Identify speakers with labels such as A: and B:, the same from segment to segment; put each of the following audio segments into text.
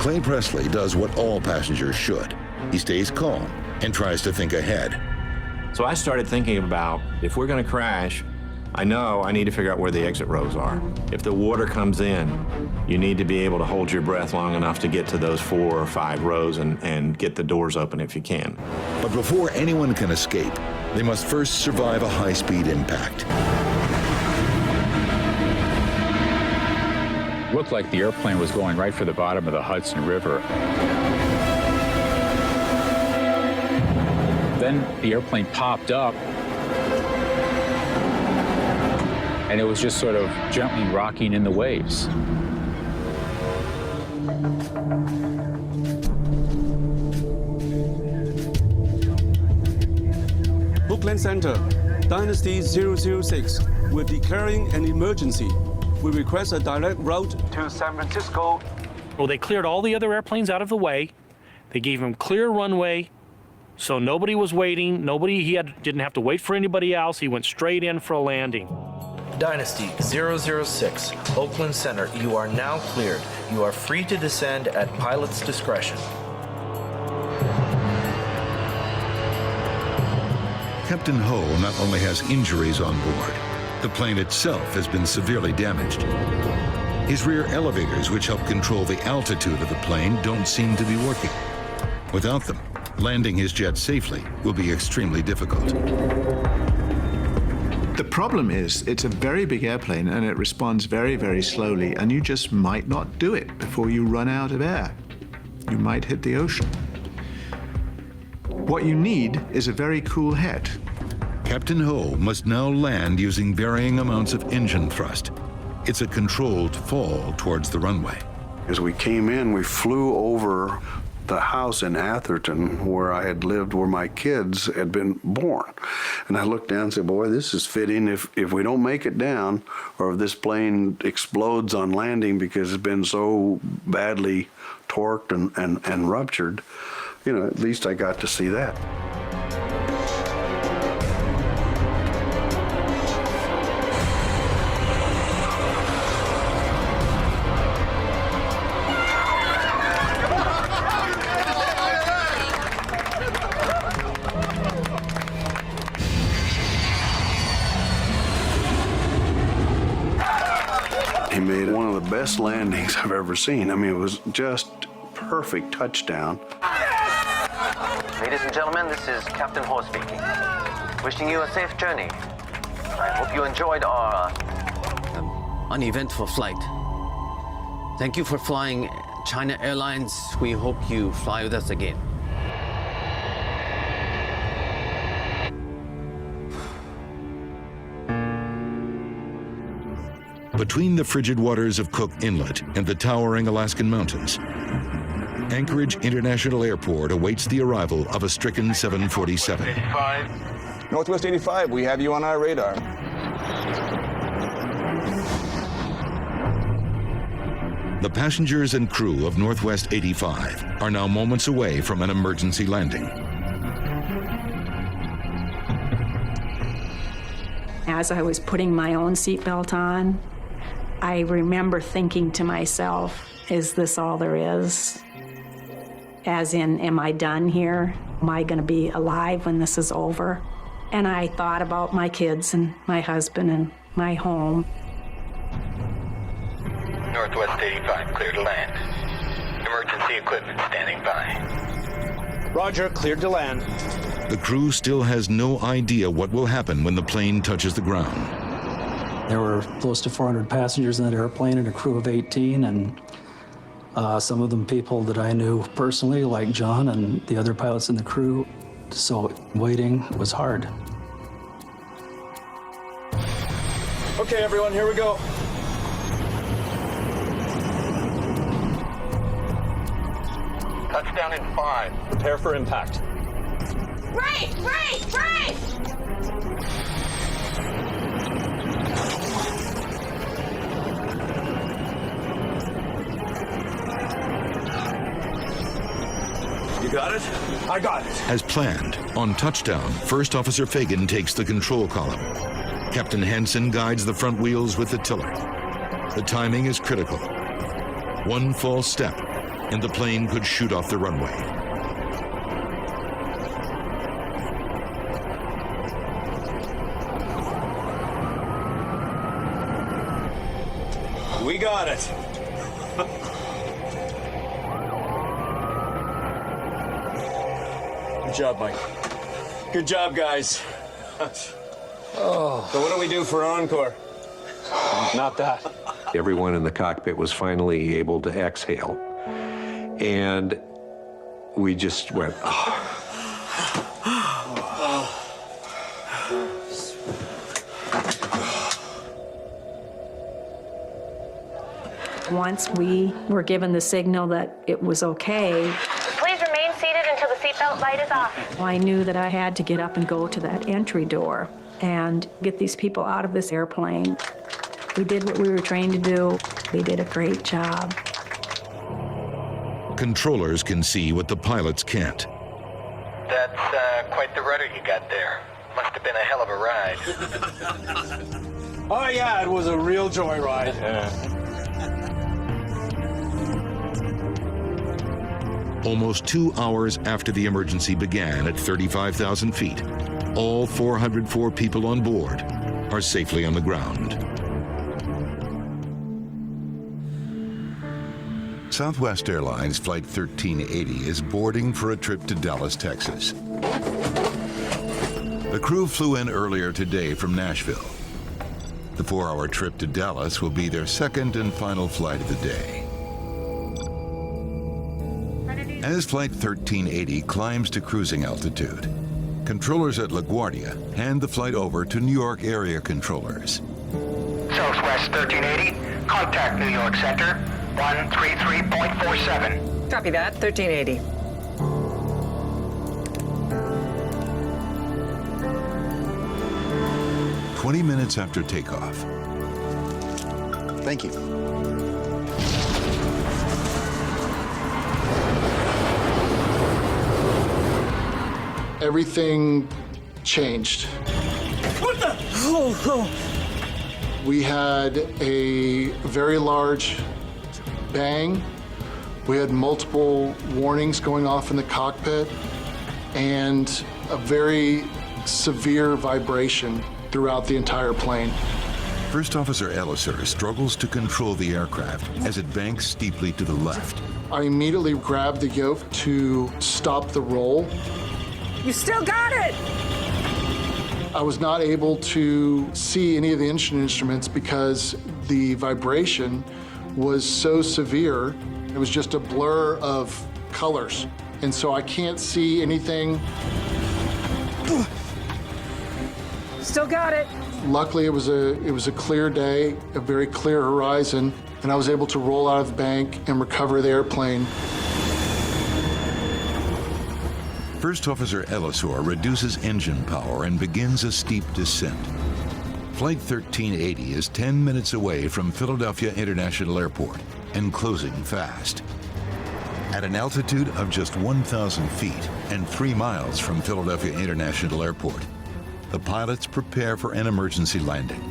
A: Clay Presley does what all passengers should. He stays calm and tries to think ahead.
B: So I started thinking about, if we're going to crash, I know I need to figure out where the exit rows are. If the water comes in, you need to be able to hold your breath long enough to get to those 4 or 5 rows and get the doors open if you can.
A: But before anyone can escape, they must first survive a high-speed impact.
C: Looked like the airplane was going right for the bottom of the Hudson River. Then the airplane popped up, and it was just sort of gently rocking in the waves.
D: Oakland Center, Dynasty 006. We're declaring an emergency. We request a direct route to San Francisco.
E: Well, they cleared all the other airplanes out of the way. They gave him clear runway, so nobody was waiting. Didn't have to wait for anybody else. He went straight in for a landing.
F: Dynasty 006, Oakland Center, you are now cleared. You are free to descend at pilot's discretion.
A: Captain Ho not only has injuries on board, the plane itself has been severely damaged. His rear elevators, which help control the altitude of the plane, don't seem to be working. Without them, landing his jet safely will be extremely difficult.
G: The problem is it's a very big airplane and it responds very, very slowly, and you just might not do it before you run out of air. You might hit the ocean. What you need is a very cool head.
A: Captain Ho must now land using varying amounts of engine thrust. It's a controlled fall towards the runway.
H: As we came in, we flew over the house in Atherton where I had lived, where my kids had been born. And I looked down and said, boy, this is fitting. If we don't make it down, or if this plane explodes on landing because it's been so badly torqued and ruptured, you know, at least I got to see that. He made one of the best landings I've ever seen. I mean, it was just perfect touchdown.
I: Ladies and gentlemen, this is Captain Ho speaking. Wishing you a safe journey. I hope you enjoyed our uneventful flight. Thank you for flying China Airlines. We hope you fly with us again.
A: Between the frigid waters of Cook Inlet and the towering Alaskan mountains, Anchorage International Airport awaits the arrival of a stricken 747.
J: 85. Northwest 85, we have you on our radar.
A: The passengers and crew of Northwest 85 are now moments away from an emergency landing.
K: As I was putting my own seatbelt on, I remember thinking to myself, is this all there is? As in, am I done here? Am I going to be alive when this is over? And I thought about my kids and my husband and my home.
L: Northwest 85, clear to land. Emergency equipment standing by.
E: Roger, cleared to land.
A: The crew still has no idea what will happen when the plane touches the ground.
M: There were close to 400 passengers in that airplane and a crew of 18, and some of them people that I knew personally, like John and the other pilots in the crew. So waiting was hard.
J: Okay, everyone, here we go.
L: Touchdown in 5.
J: Prepare for impact.
N: Right!
J: You got it? I got it.
A: As planned, on touchdown, First Officer Fagan takes the control column. Captain Hansen guides the front wheels with the tiller. The timing is critical. One false step, and the plane could shoot off the runway.
J: We got it. Good job, Mike. Good job, guys. So what do we do for encore?
C: Not that.
B: Everyone in the cockpit was finally able to exhale. And we just went,
K: Once we were given the signal that it was okay,
N: Please remain seated until the seatbelt light is off.
K: I knew that I had to get up and go to that entry door and get these people out of this airplane. We did what we were trained to do. We did a great job.
A: Controllers can see what the pilots can't.
L: That's quite the rudder you got there. Must have been a hell of a ride.
J: Oh yeah, it was a real joyride.
A: Almost 2 hours after the emergency began at 35,000 feet, all 404 people on board are safely on the ground. Southwest Airlines Flight 1380 is boarding for a trip to Dallas, Texas. The crew flew in earlier today from Nashville. The 4-hour trip to Dallas will be their second and final flight of the day. As Flight 1380 climbs to cruising altitude, controllers at LaGuardia hand the flight over to New York area controllers.
L: Southwest 1380, contact New York Center, 133.47.
O: Copy that, 1380.
A: "20 minutes after takeoff.
G: Thank you.
P: Everything changed.
J: What the?
P: We had a very large bang. We had multiple warnings going off in the cockpit and a very severe vibration throughout the entire plane.
A: First Officer Elliser struggles to control the aircraft as it banks steeply to the left.
P: I immediately grabbed the yoke to stop the roll.
O: You still got it!
P: I was not able to see any of the engine instruments because the vibration was so severe. It was just a blur of colors. And so I can't see anything.
O: Still got it.
P: Luckily, it was a clear day, a very clear horizon, and I was able to roll out of the bank and recover the airplane.
A: First Officer Elliser reduces engine power and begins a steep descent. Flight 1380 is 10 minutes away from Philadelphia International Airport and closing fast. At an altitude of just 1,000 feet and 3 miles from Philadelphia International Airport, the pilots prepare for an emergency landing.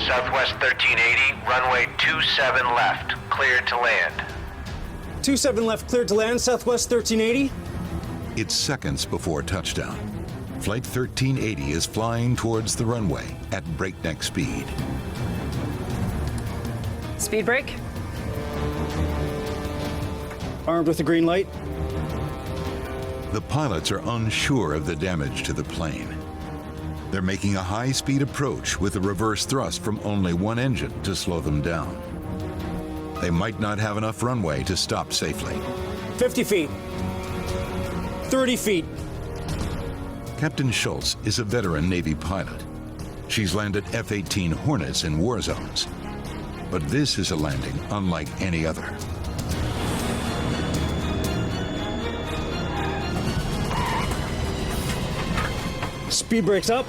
L: Southwest 1380, runway 27 left, cleared to land.
J: 27 left, cleared to land, Southwest 1380.
A: It's seconds before touchdown. Flight 1380 is flying towards the runway at breakneck speed.
O: Speed brake.
J: Armed with a green light.
A: The pilots are unsure of the damage to the plane. They're making a high-speed approach with a reverse thrust from only one engine to slow them down. They might not have enough runway to stop safely.
J: 50 feet. 30 feet.
A: Captain Schultz is a veteran Navy pilot. She's landed F-18 Hornets in war zones. But this is a landing unlike any other.
J: Speed brakes up.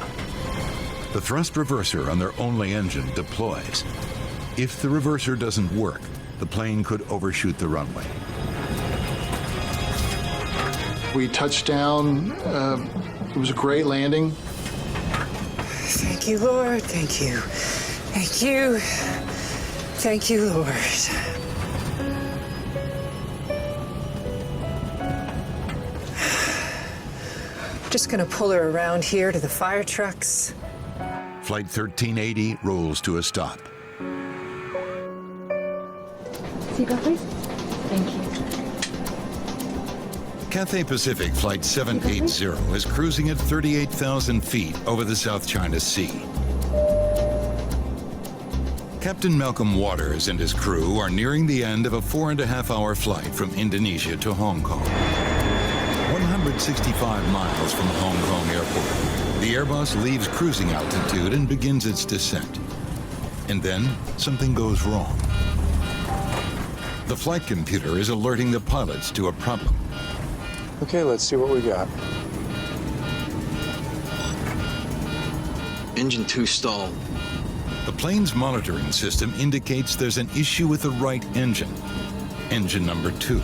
A: The thrust reverser on their only engine deploys. If the reverser doesn't work, the plane could overshoot the runway.
P: We touched down. It was a great landing.
O: Thank you, Lord. Thank you. Thank you. Thank you, Lord. Just gonna pull her around here to the fire trucks.
A: Flight 1380 rolls to a stop.
Q: Seatbelt, please. Thank you.
A: Cathay Pacific Flight 780 is cruising at 38,000 feet over the South China Sea. Captain Malcolm Waters and his crew are nearing the end of a 4.5-hour flight from Indonesia to Hong Kong. 165 miles from Hong Kong Airport, the Airbus leaves cruising altitude and begins its descent. And then something goes wrong. The flight computer is alerting the pilots to a problem.
J: Okay, let's see what we got.
R: Engine 2 stalled.
A: The plane's monitoring system indicates there's an issue with the right engine, engine number 2.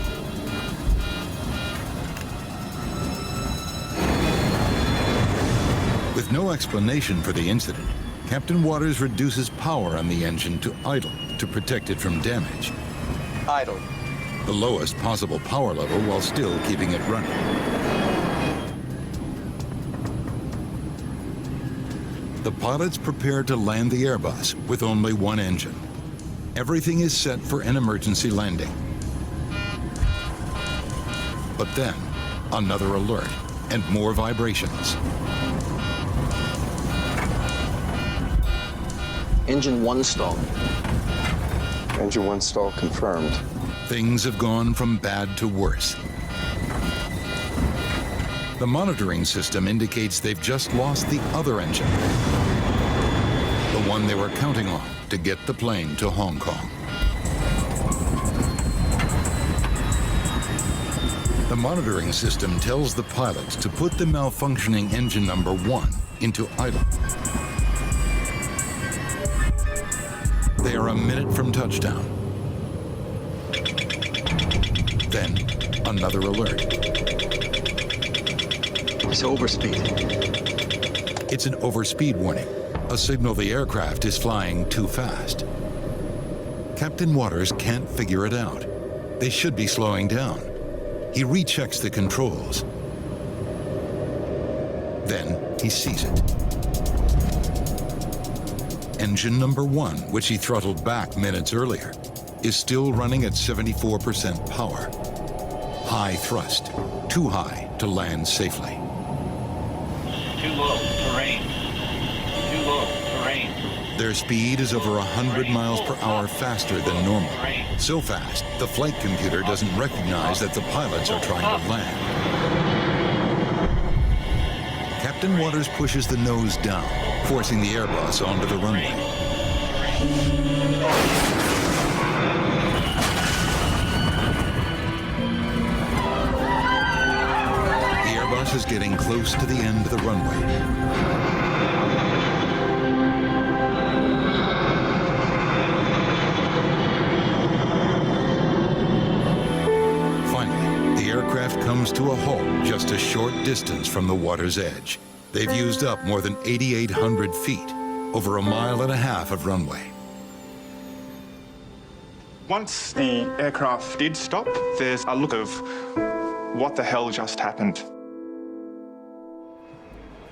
A: With no explanation for the incident, Captain Waters reduces power on the engine to idle to protect it from damage.
R: Idle.
A: The lowest possible power level while still keeping it running. The pilots prepare to land the Airbus with only one engine. Everything is set for an emergency landing. But then, another alert and more vibrations.
R: Engine 1 stalled.
J: Engine 1 stall confirmed.
A: Things have gone from bad to worse. The monitoring system indicates they've just lost the other engine, the one they were counting on to get the plane to Hong Kong. The monitoring system tells the pilots to put the malfunctioning engine number 1 into idle. They are a minute from touchdown. Then, another alert.
R: It's overspeed.
A: It's an overspeed warning, a signal the aircraft is flying too fast. Captain Waters can't figure it out. They should be slowing down. He rechecks the controls. Then he sees it. Engine number 1, which he throttled back minutes earlier, is still running at 74% power. High thrust, too high to land safely.
L: Too low, terrain. Too low, terrain.
A: Their speed is over 100 miles per hour faster than normal. So fast, the flight computer doesn't recognize that the pilots are trying to land. Captain Waters pushes the nose down, forcing the Airbus onto the runway. The Airbus is getting close to the end of the runway. Finally, the aircraft comes to a halt just a short distance from the water's edge. They've used up more than 8,800 feet, over 1.5 miles of runway.
S: Once the aircraft did stop, there's a look of what the hell just happened.